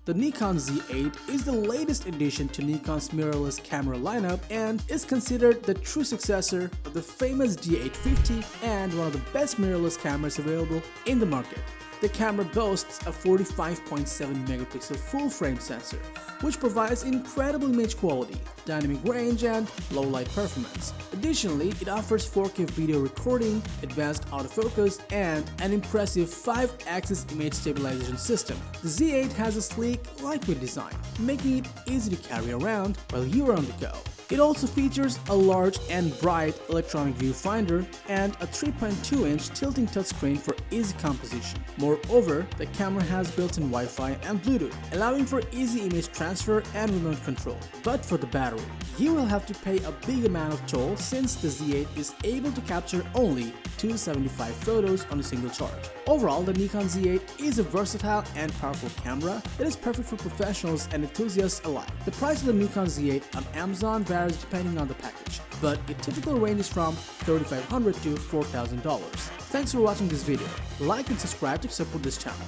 The Nikon Z8 is the latest addition to Nikon's mirrorless camera lineup and is considered the true successor of the famous D850 and one of the best mirrorless cameras available in the market. The camera boasts a 45.7 megapixel full-frame sensor, which provides incredible image quality, dynamic range, and low light performance. Additionally, it offers 4K video recording, advanced autofocus, and an impressive 5-axis image stabilization system. The Z8 has a sleek, lightweight design, making it easy to carry around while you are on the go. It also features a large and bright electronic viewfinder and a 3.2-inch tilting touchscreen for easy composition. Moreover, the camera has built-in Wi-Fi and Bluetooth, allowing for easy image transfer and remote control. But for the battery, you will have to pay a big amount of toll since the Z8 is able to capture only 275 photos on a single charge. Overall, the Nikon Z8 is a versatile and powerful camera that is perfect for professionals and enthusiasts alike. The price of the Nikon Z8 on Amazon varies depending on the package, but it typically ranges from $3,500 to $4,000. Thanks for watching this video. Like and subscribe to support this channel.